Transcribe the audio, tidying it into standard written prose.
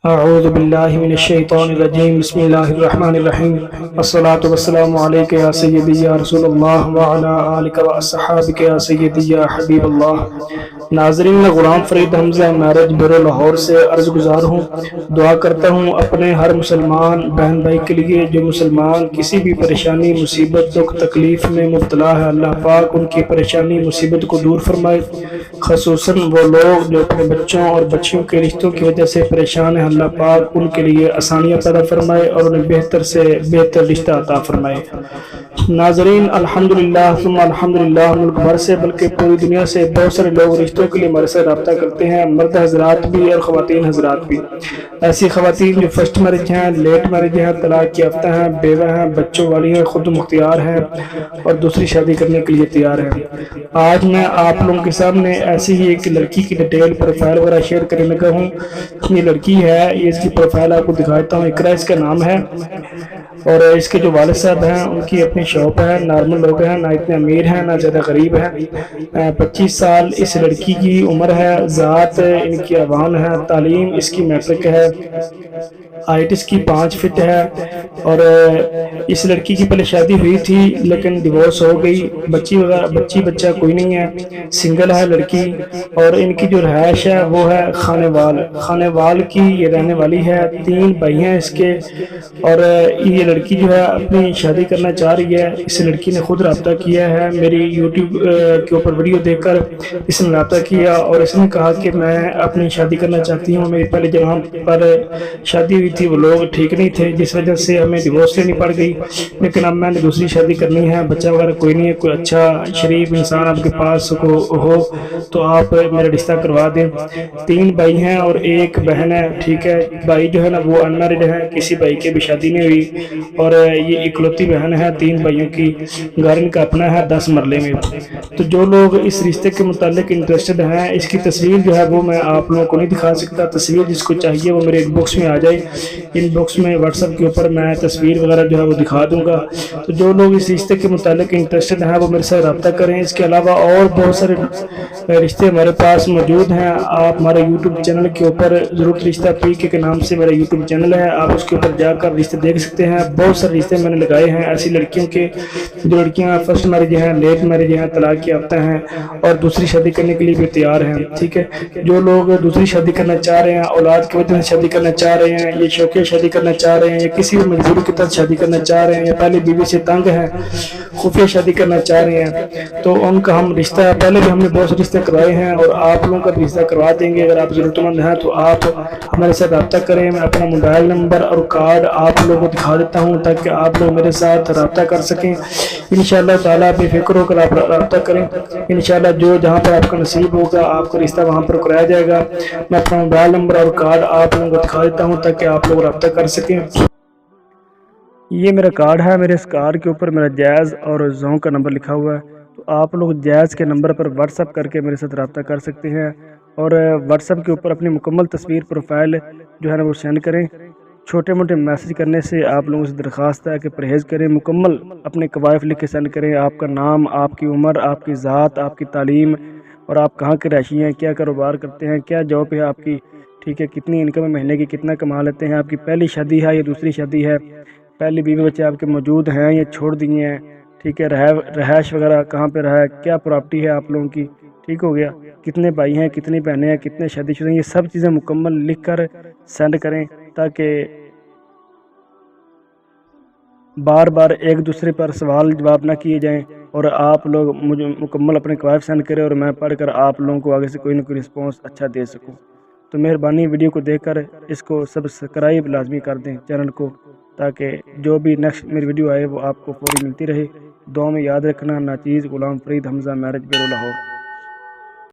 اعوذ باللہ من الشیطان الرجیم بسم اللہ الرحمن الرحیم الصلاۃ والسلام علیک یا سیدی یا رسول اللہ وعلی آلک و اصحابک یا سیدی یا حبیب اللہ۔ ناظرین، میں غلام فرید حمزہ میرج بیورو لاہور سے عرض گزار ہوں۔ دعا کرتا ہوں اپنے ہر مسلمان بہن بھائی کے لیے جو مسلمان کسی بھی پریشانی، مصیبت، دکھ، تکلیف میں مبتلا ہے، اللہ پاک ان کی پریشانی، مصیبت کو دور فرمائے۔ خصوصاً وہ لوگ جو اپنے بچوں اور بچیوں کے رشتوں کی وجہ سے پریشان ہیں، اللہ پاک ان کے لیے آسانیاں پیدا فرمائے اور انہیں بہتر سے بہتر رشتہ عطا فرمائے۔ ناظرین، الحمدللہ ثم الحمدللہ، ملک بھر سے بلکہ پوری دنیا سے بہت سارے لوگ رشتوں کے لیے ہمارے سے رابطہ کرتے ہیں، مرد حضرات بھی اور خواتین حضرات بھی۔ ایسی خواتین جو فرسٹ میرج ہیں، لیٹ میرج ہیں، طلاق یافتہ ہیں، بیوہ ہیں، بچوں والی ہیں، خود مختار ہیں اور دوسری شادی کرنے کے لیے تیار ہیں۔ آج میں آپ لوگوں کے سامنے ایسی ہی ایک لڑکی کی ڈیٹیل پروفائل وغیرہ شیئر کرنے لگا ہوں۔ یہ لڑکی ہے، یہ اس کی پروفائل آپ کو دکھاتا ہوں۔ اقرا اس کا نام ہے اور اس کے جو والد صاحب ہیں ان کی اپنی شاپ ہے۔ نارمل لوگ ہیں، نہ اتنے امیر ہیں نہ زیادہ غریب ہیں۔ 25 سال اس لڑکی کی عمر ہے۔ ذات ان کی عوام ہے۔ تعلیم اس کی میٹرک ہے۔ ہائٹ اس کی 5 فٹ ہے اور اس لڑکی کی پہلے شادی ہوئی تھی لیکن ڈیورس ہو گئی۔ بچہ کوئی نہیں ہے، سنگل ہے لڑکی۔ اور ان کی جو رہائش ہے وہ ہے خانے وال کی یہ رہنے والی ہے۔ 3 بھائی ہیں اس کے اور یہ لڑکی جو ہے اپنی شادی کرنا چاہ رہی ہے۔ اس لڑکی نے خود رابطہ کیا ہے، میری یوٹیوب کے اوپر ویڈیو دیکھ کر اس نے رابطہ کیا اور اس نے کہا کہ میں اپنی شادی کرنا چاہتی ہوں۔ میری پہلے جہاں پر شادی ہوئی تھی وہ لوگ ٹھیک نہیں تھے جس وجہ سے ہمیں ڈیورس لینی پڑ گئی، لیکن اب میں نے دوسری شادی کرنی ہے۔ بچہ وغیرہ کوئی نہیں ہے، کوئی اچھا شریف انسان آپ کے پاس ہو تو آپ میرا رشتہ کروا دیں۔ 3 بھائی ہیں اور 1 بہن ہے، ٹھیک ہے۔ بھائی جو ہے نا وہ انمیرڈ ہیں، کسی بھائی کے بھی شادی نہیں ہوئی اور یہ اکلوتی بہن ہے 3 بھائیوں کی۔ گھر ان کا اپنا ہے 10 مرلے میں۔ تو جو لوگ اس رشتے کے متعلق انٹرسٹڈ ہیں، اس کی تصویر جو ہے وہ میں آپ لوگوں کو نہیں دکھا سکتا۔ تصویر جس کو چاہیے وہ میرے ان باکس میں آ جائے، ان باکس میں واٹس ایپ کے اوپر میں تصویر وغیرہ جو ہے وہ دکھا دوں گا۔ تو جو لوگ اس رشتے کے متعلق انٹرسٹڈ ہیں وہ میرے ساتھ رابطہ کریں۔ اس کے علاوہ اور بہت سارے رشتے ہمارے پاس موجود ہیں۔ آپ ہمارے یوٹیوب چینل کے اوپر ضرورت رشتہ PK کے نام سے میرا یوٹیوب چینل ہے، آپ اس کے اوپر جا کر رشتے دیکھ سکتے ہیں۔ بہت سارے رشتے میں نے لگائے ہیں ایسی لڑکیوں کے جو لڑکیاں فرسٹ میرج ہیں، لیٹ میرج ہیں، طلاق یافتہ ہیں اور دوسری شادی کرنے کے لیے بھی تیار ہیں، ٹھیک ہے۔ جو لوگ دوسری شادی کرنا چاہ رہے ہیں، اولاد کی وجہ سے شادی کرنا چاہ رہے ہیں، یہ شوقیہ شادی کرنا چاہ رہے ہیں یا کسی بھی مجبوری کے تحت شادی کرنا چاہ رہے ہیں یا پہلے بیوی سے تنگ ہیں، خفیہ شادی کرنا چاہ رہے ہیں، تو ان کا ہم رشتہ پہلے بھی ہم نے بہت سے رشتے کروائے ہیں اور آپ لوگوں کا بھی رشتہ کروا دیں گے۔ اگر آپ ضرورت مند ہیں تو آپ ہمارے ساتھ رابطہ کریں۔ میں اپنا موبائل نمبر اور کارڈ آپ لوگوں کو دکھا دیتا ہوں تاکہ آپ لوگ میرے ساتھ رابطہ کر سکیں۔ انشاءاللہ تعالیٰ بے فکر ہو کر آپ رابطہ کریں۔ انشاءاللہ جو جہاں پر آپ کا نصیب ہوگا آپ کا رشتہ وہاں پر کرایا جائے گا۔ میں اپنا موبائل نمبر اور کارڈ آپ لوگوں کو دکھا دیتا ہوں تاکہ آپ لوگ رابطہ کر سکیں۔ یہ میرا کارڈ ہے، میرے اس کارڈ کے اوپر میرا جائز اور زون کا نمبر لکھا ہوا ہے، تو آپ لوگ جائز کے نمبر پر واٹس ایپ کر کے میرے ساتھ رابطہ کر سکتے ہیں اور واٹس ایپ کے اوپر اپنی مکمل تصویر پروفائل جو ہے نا وہ سینڈ کریں۔ چھوٹے موٹے میسج کرنے سے آپ لوگوں سے درخواست ہے کہ پرہیز کریں، مکمل اپنے قوائف لکھ کے سینڈ کریں۔ آپ کا نام، آپ کی عمر، آپ کی ذات، آپ کی تعلیم اور آپ کہاں کے رہائشی ہیں، کیا کاروبار کرتے ہیں، کیا جاب ہے آپ کی، ٹھیک ہے، کتنی انکم ہے مہینے کی، کتنا کما لیتے ہیں، آپ کی پہلی شادی ہے یا دوسری شادی ہے، پہلی بیوی بچے آپ کے موجود ہیں یا چھوڑ دیے ہیں، ٹھیک ہے، رہائش وغیرہ کہاں پہ رہا ہے، کیا پراپرٹی ہے آپ لوگوں کی، ٹھیک ہو گیا، کتنے بھائی ہیں، کتنی بہنیں ہیں، کتنے شادی شدہ ہیں، یہ سب چیزیں مکمل لکھ کر سینڈ کریں تاکہ بار بار ایک دوسرے پر سوال جواب نہ کیے جائیں اور آپ لوگ مجھے مکمل اپنے قوائف سینڈ کریں اور میں پڑھ کر آپ لوگوں کو آگے سے کوئی نہ کوئی رسپانس اچھا دے سکوں۔ تو مہربانی ویڈیو کو دیکھ کر اس کو سبسکرائب لازمی کر دیں چینل کو تاکہ جو بھی نیکسٹ میری ویڈیو آئے وہ آپ کو فوری ملتی رہے۔ دعا میں یاد رکھنا، ناچیز غلام فرید حمزہ میرج بیورو لاہور۔